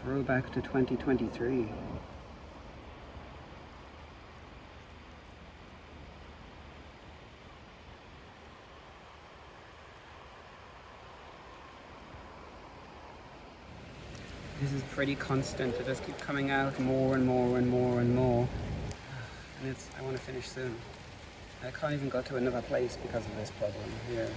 Throwback to 2023. This is pretty constant. It just keeps coming out more and more and more and more. And I want to finish soon. I can't even go to another place because of this problem here.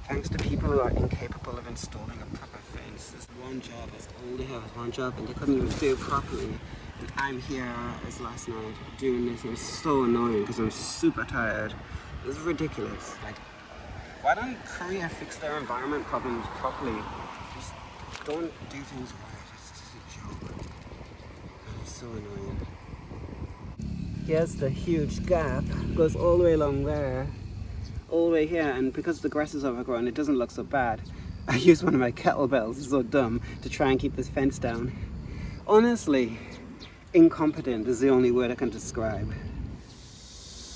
Thanks to people who are incapable of installing a proper fence. There's one job, that's all they have is one job, and they couldn't even do it properly. And I'm here as last night doing this, and it's so annoying because I'm super tired. It's ridiculous. Like, why don't Korea fix their environment problems properly? Just don't do things right. It's just a joke. And it's so annoying. Here's the huge gap, goes all the way along there. All the way here, and because the grass is overgrown, it doesn't look so bad. I use one of my kettlebells, it's so dumb, to try and keep this fence down. Honestly, incompetent is the only word I can describe.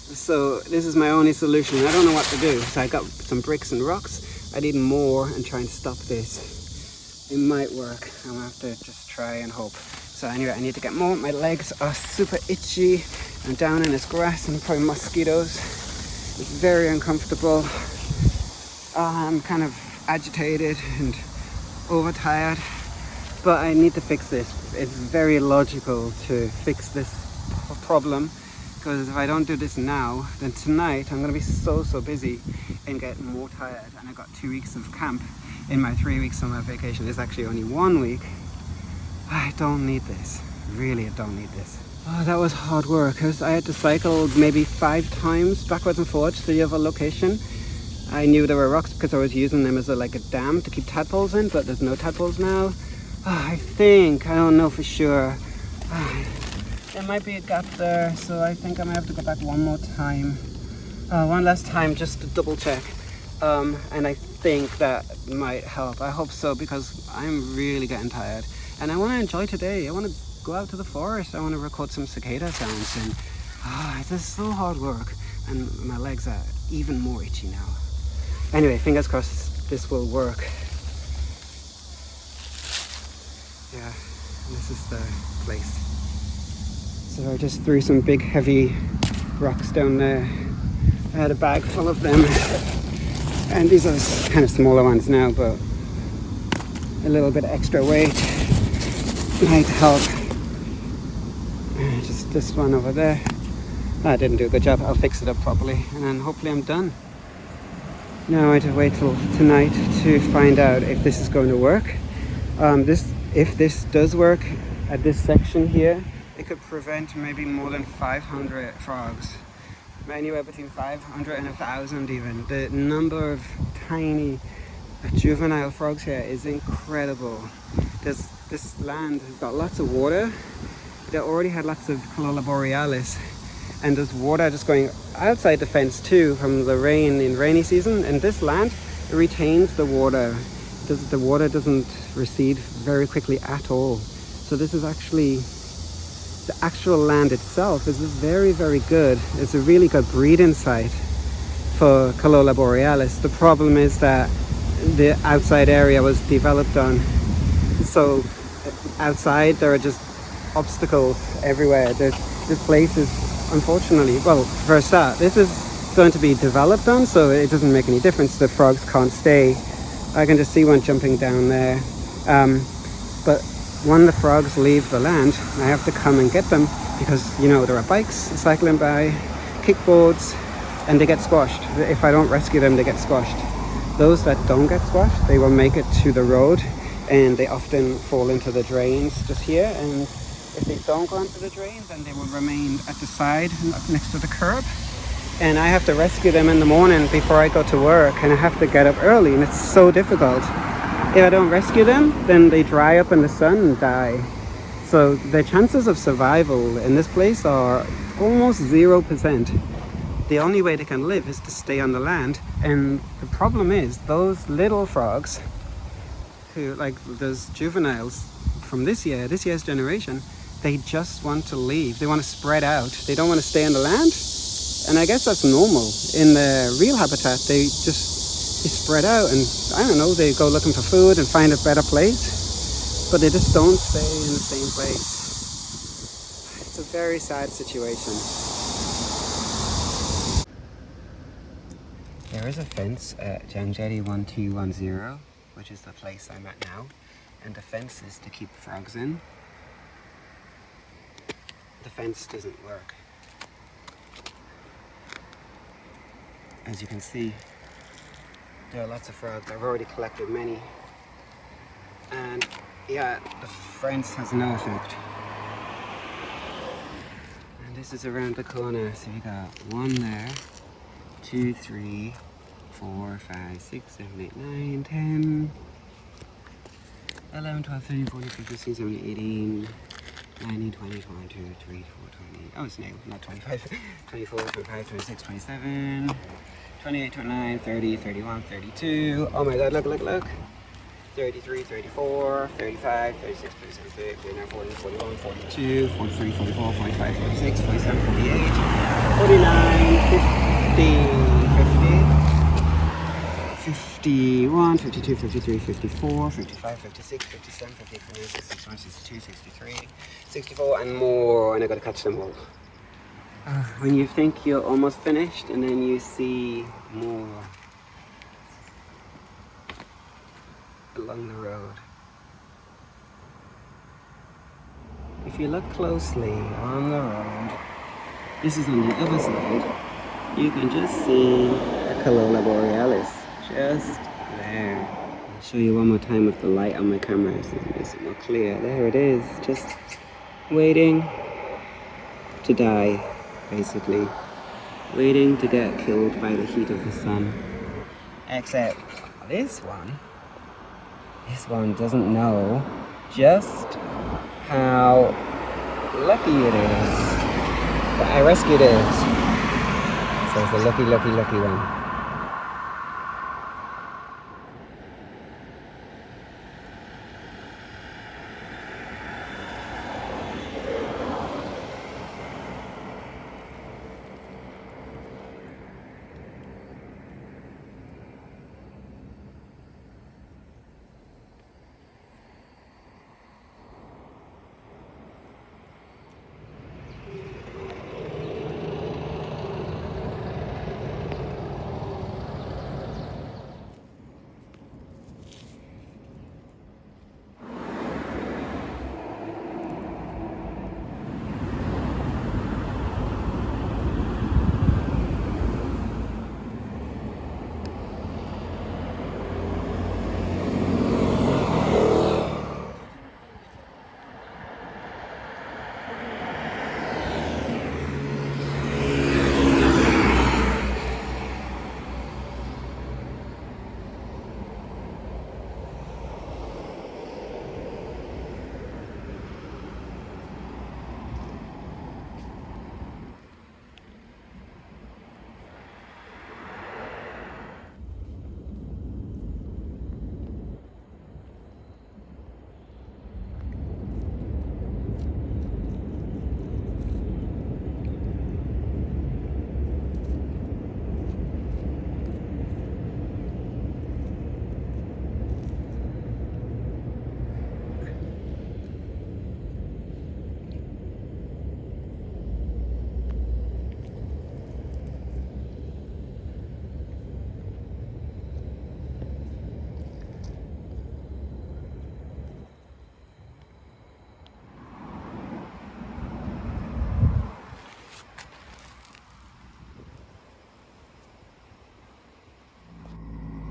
So this is my only solution. I don't know what to do. So I got some bricks and rocks. I need more and try and stop this. It might work. I'm gonna have to just try and hope. So anyway, I need to get more. My legs are super itchy. I'm down in this grass and probably mosquitoes. It's very uncomfortable. I'm kind of agitated and overtired, but I need to fix this. It's very logical to fix this problem because if I don't do this now, then tonight I'm going to be so busy and get more tired. And I got 2 weeks of camp in my 3 weeks summer vacation. It's actually only 1 week. I don't need this. Really, I don't need this. Oh, that was hard work. I had to cycle maybe 5 times backwards and forwards to the other location. I knew there were rocks because I was using them as like a dam to keep tadpoles in, but there's no tadpoles now. I don't know for sure. There might be a gap there, so I think I might have to go back one more time. One last time just to double check. And I think that might help. I hope so, because I'm really getting tired. And I want to enjoy today. I want to go out to the forest. I want to record some cicada sounds. And this is so hard work. And my legs are even more itchy now. Anyway, fingers crossed this will work. Yeah, this is the place. So I just threw some big heavy rocks down there. I had a bag full of them. And these are kind of smaller ones now, but a little bit extra weight might help. Just this one over there. I didn't do a good job. I'll fix it up properly and then hopefully I'm done. Now I have to wait till tonight to find out if this is going to work. If this does work at this section here, it could prevent maybe more than 500 frogs. Anywhere between 500 and 1,000 even. The number of tiny juvenile frogs here is incredible. This land has got lots of water. They already had lots of Kaloula Borealis, and there's water just going outside the fence too from the rain in rainy season. And this land, it retains the water. The water doesn't recede very quickly at all. So this is actually, the actual land itself is very good. It's a really good breeding site for Kaloula Borealis. The problem is that the outside area was developed on. So outside there are just obstacles everywhere. This place is, unfortunately, well, for a start, this is going to be developed on, so it doesn't make any difference. The frogs can't stay. I can just see one jumping down there. But when the frogs leave the land, I have to come and get them because, you know, there are bikes cycling by, kickboards, and they get squashed. If I don't rescue them, they get squashed. Those that don't get squashed, they will make it to the road, and they often fall into the drains just here. And if they don't go into the drains, then they will remain at the side next to the curb. And I have to rescue them in the morning before I go to work, and I have to get up early, and it's so difficult. If I don't rescue them, then they dry up in the sun and die. So the chances of survival in this place are almost 0%. The only way they can live is to stay on the land. And the problem is those little frogs, who, like those juveniles from this year's generation, they just want to leave. They want to spread out. They don't want to stay on the land. And I guess that's normal. In the real habitat, they spread out, and I don't know, they go looking for food and find a better place, but they just don't stay in the same place. It's a very sad situation. There is a fence at Endangered 1210, which is the place I'm at now, and the fence is to keep frogs in. The fence doesn't work. As you can see, there are lots of frogs. I've already collected many. And yeah, the fence has no effect. And this is around the corner. So you got 1 there, 2, 3, 4, 5, 6, 7, 8, 9, 10, 11, 12, 13, 14, 15, 16, 17, 18, 19, 20, 22, 23, 24, 20. Oh, it's new, not 25. 24, 25, 26, 27. 28, 29, 30, 31, 32. Oh my god, look. 33, 34, 35, 36, 37, 39, 40, 41, 42, 43, 44, 45, 46, 47, 48, 49, 50, 51, 52, 53, 54, 55, 56, 57, 58, 59, 61, 62, 63, 64, and more, and I gotta catch them all. When you think you're almost finished, and then you see more along the road. If you look closely on the road, this is on the other side. You can just see the Kaloula Borealis just there. I'll show you one more time with the light on my camera so it makes it more clear. There it is, just waiting to die, basically. Waiting to get killed by the heat of the sun. Except this one doesn't know just how lucky it is that I rescued it. So it's a lucky one.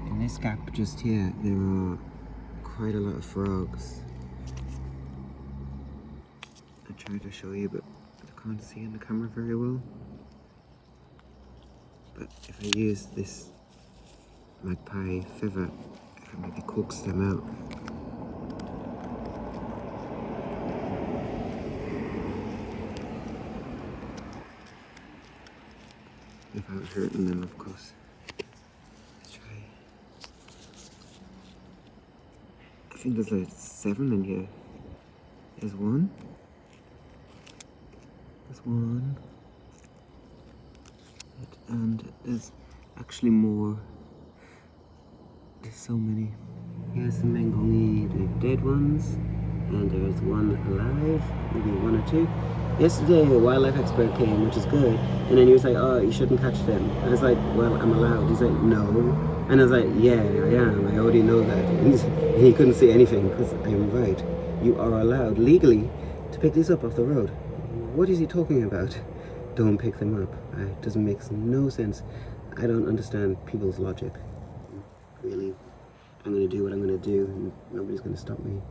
In this gap just here, there are quite a lot of frogs. I tried to show you, but I can't see in the camera very well. But if I use this magpie feather, I can maybe coax them out. Without hurting them, of course. Let's try. I think there's like 7 in here. There's one. There's one. And there's actually more. There's so many. Here's the Mengoni, the dead ones. And there's one alive, maybe 1 or 2. Yesterday, a wildlife expert came, which is good, and then he was like, oh, you shouldn't catch them. I was like, well, I'm allowed. He's like, no. And I was like, yeah, I am. I already know that. And he couldn't say anything, because I am right. You are allowed, legally, to pick these up off the road. What is he talking about? Don't pick them up. It doesn't make no sense. I don't understand people's logic. Really. I'm going to do what I'm going to do, and nobody's going to stop me.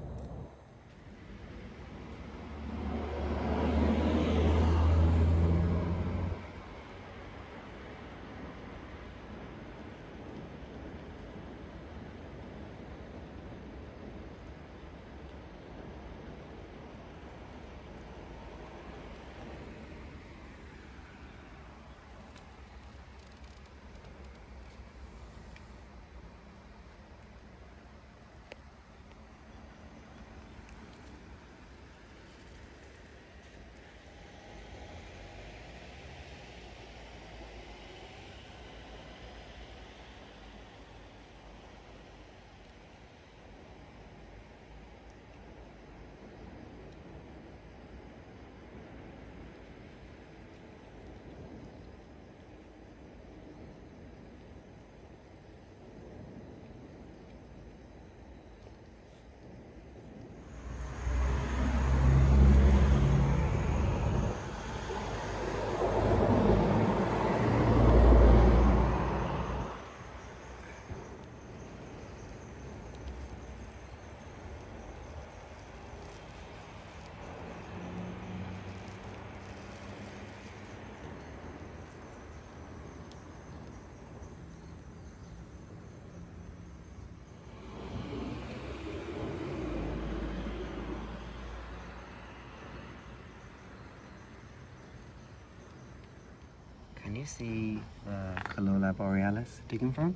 you see the Kaloula Borealis digging frog?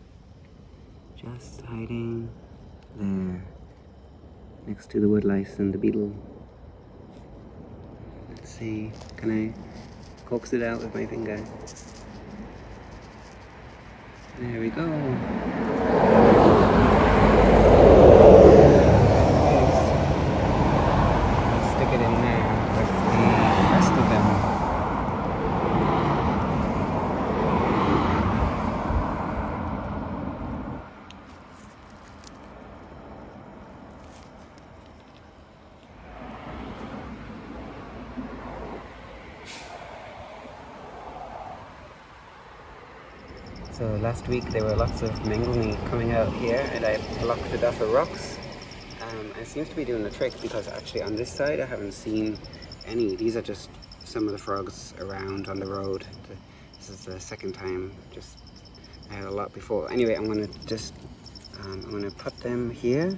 Just hiding there, next to the woodlice and the beetle. Let's see, can I coax it out with my finger? There we go. Stick it in there with the rest of them. So last week there were lots of mangrove coming out here, and I blocked it off with rocks. It seems to be doing the trick, because actually on this side I haven't seen any. These are just some of the frogs around on the road. This is the second time. I had a lot before. Anyway, I'm gonna put them here.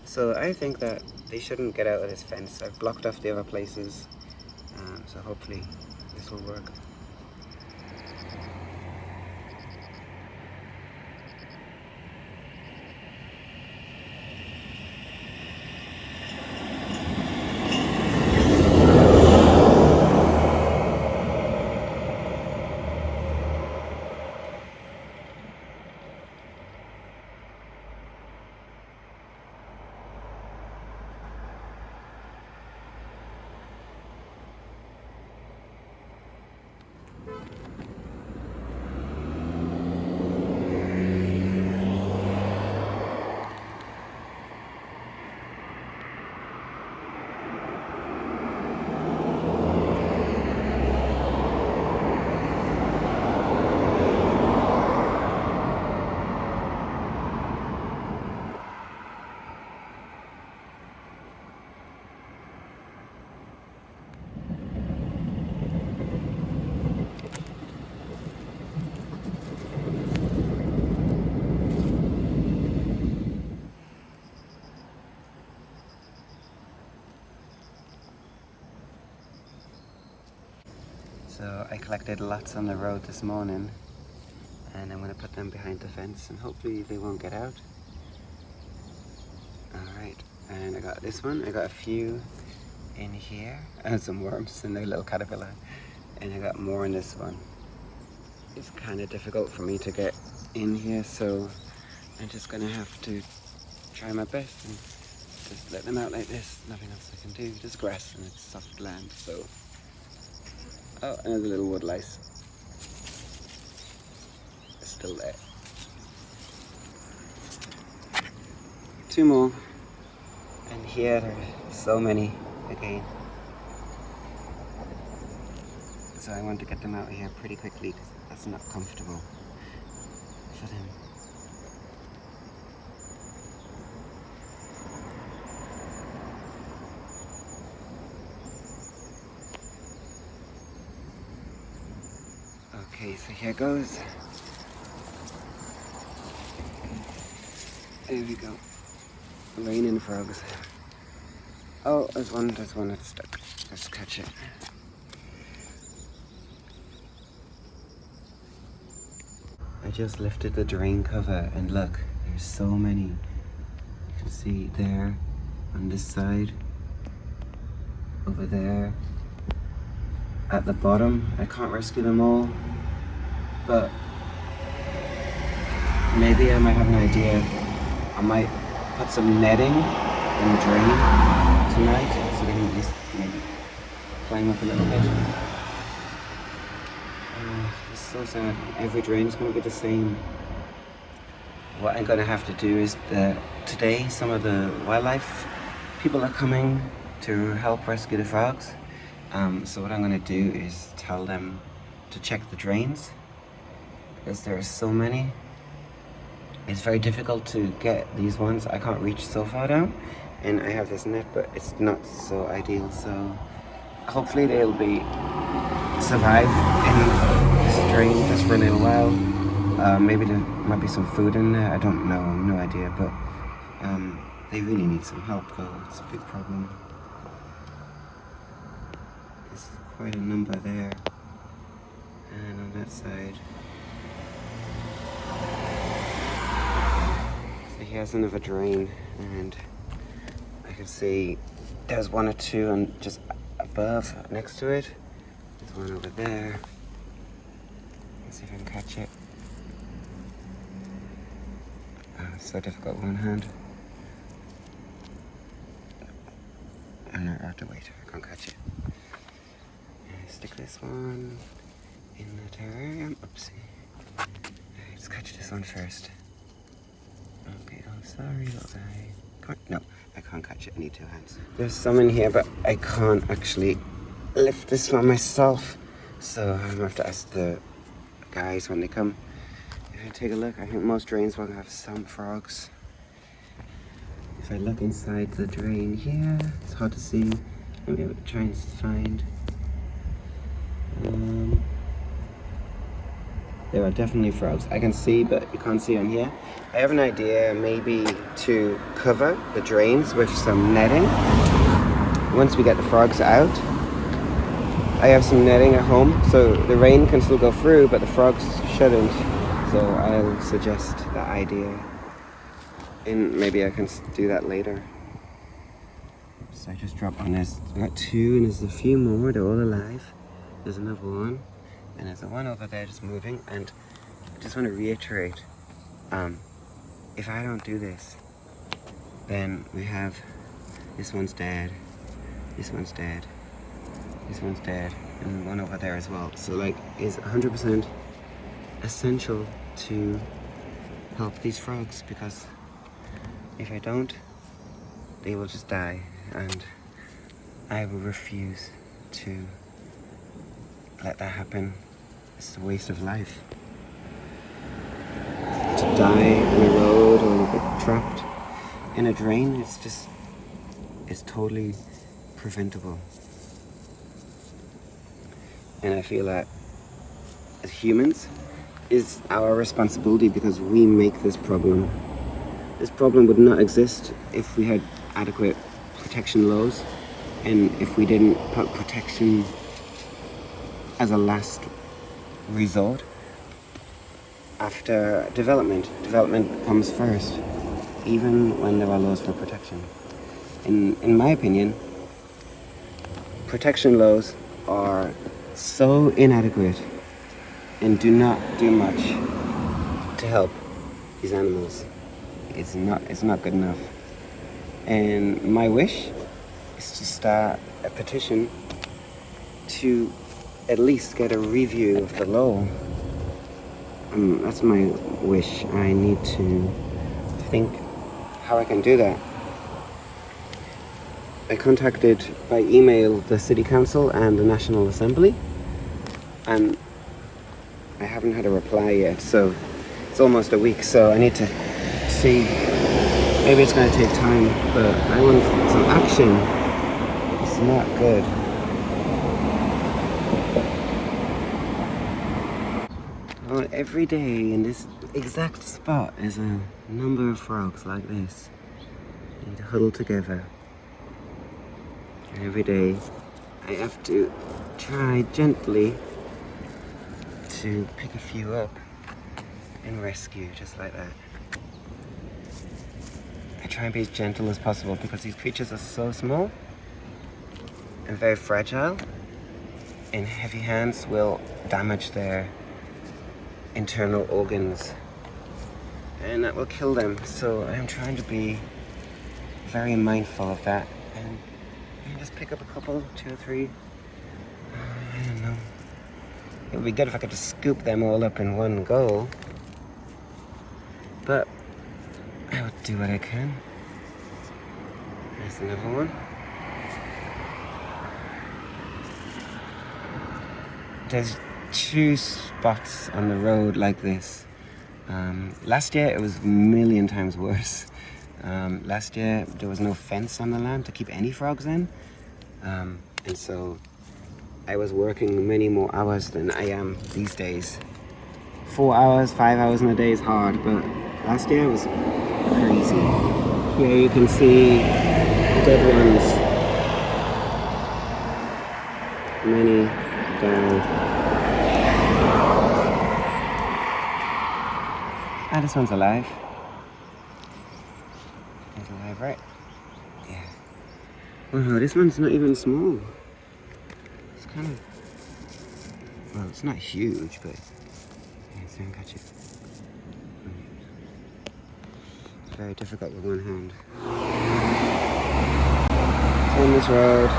So I think that they shouldn't get out of this fence. I've blocked off the other places, so hopefully this will work. So I collected lots on the road this morning, and I'm going to put them behind the fence, and hopefully they won't get out. Alright, and I got this one. I got a few in here, and some worms and a little caterpillar, and I got more in this one. It's kind of difficult for me to get in here, so I'm just going to have to try my best and just let them out like this. Nothing else I can do, just grass, and it's soft land. So, oh, and there's a little wood lice. It's still there. Two more. And here there are so many again. So I want to get them out of here pretty quickly, because that's not comfortable for them. Okay, so here goes. There we go. Raining frogs. Oh, there's one that's stuck. Let's catch it. I just lifted the drain cover, and look, there's so many. You can see there, on this side, over there, at the bottom. I can't rescue them all, but maybe I might have an idea. I might put some netting in the drain tonight, so they can at least maybe climb up a little bit. It's so sad. Every drain is going to be the same. What I'm going to have to do is today some of the wildlife people are coming to help rescue the frogs. So what I'm going to do is tell them to check the drains, because there are so many. It's very difficult to get these ones. I can't reach so far down, and I have this net, but it's not so ideal. So hopefully they'll survive in this drain just for a little while. Maybe there might be some food in there. I don't know, no idea, but they really need some help though. It's a big problem. There's quite a number there, and on that outside. So here's another drain, and I can see there's one or two on just above, next to it. There's one over there. Let's see if I can catch it. Oh, it's so difficult with one hand. I have to wait, I can't catch it. Stick this one in the terrarium. Oopsie. Let's catch this one first. Okay, oh sorry little guy. Come on. No, I can't catch it, I need two hands. There's some in here, but I can't actually lift this one myself. So I'm gonna have to ask the guys when they come. If I take a look, I think most drains will have some frogs. If I look inside the drain here, it's hard to see. Maybe I'm trying to find. There are definitely frogs. I can see, but you can't see on here. I have an idea, maybe to cover the drains with some netting. Once we get the frogs out, I have some netting at home, so the rain can still go through, but the frogs shouldn't. So I'll suggest that idea. And maybe I can do that later. So I just dropped on this. I got two, and there's a few more. They're all alive. There's another one, and there's a one over there just moving. And I just want to reiterate, if I don't do this, then we have this one's dead, this one's dead, this one's dead, and one over there as well. So like, it's 100% essential to help these frogs, because if I don't, they will just die, and I will refuse to let that happen. It's a waste of life. To die on a road or get trapped in a drain, it's totally preventable. And I feel that as humans, it's our responsibility, because we make this problem. This problem would not exist if we had adequate protection laws, and if we didn't put protection as a last resort after development. Development comes first, even when there are laws for protection. In my opinion, protection laws are so inadequate and do not do much to help these animals. It's not good enough. And my wish is to start a petition to at least get a review of the law. That's my wish. I need to think how I can do that. I contacted by email the City Council and the National Assembly, and I haven't had a reply yet, so it's almost a week, so I need to see. Maybe it's going to take time, but I want some action. It's not good. Well, every day in this exact spot is a number of frogs like this. They huddle together. And every day I have to try gently to pick a few up and rescue, just like that. I try and be as gentle as possible, because these creatures are so small and very fragile, and heavy hands will damage their internal organs, and that will kill them. So I'm trying to be very mindful of that, and just pick up a couple, 2 or 3. I don't know. It would be good if I could just scoop them all up in one go, but I would do what I can. There's another one. There's 2 spots on the road like this. Last year it was a million times worse. Last year there was no fence on the land to keep any frogs in, and so I was working many more hours than I am these days. 4 hours, 5 hours in a day is hard, but last year was crazy. Here you can see dead ones. Many died. Ah, this one's alive. It's alive, right? Yeah. Wow, this one's not even small. It's kind of... Well, it's not huge, but... Yeah, so I can catch it. It's very difficult with one hand. It's on this road.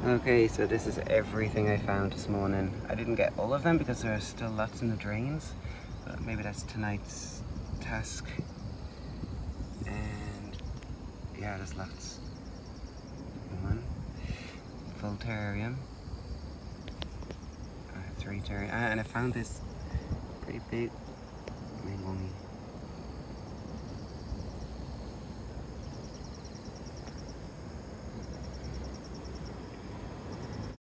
Okay, so this is everything I found this morning. I didn't get all of them because there are still lots in the drains, but maybe that's tonight's task. And yeah, there's lots. One full terrarium. I have 3 terrarium, and I found this pretty big mummy.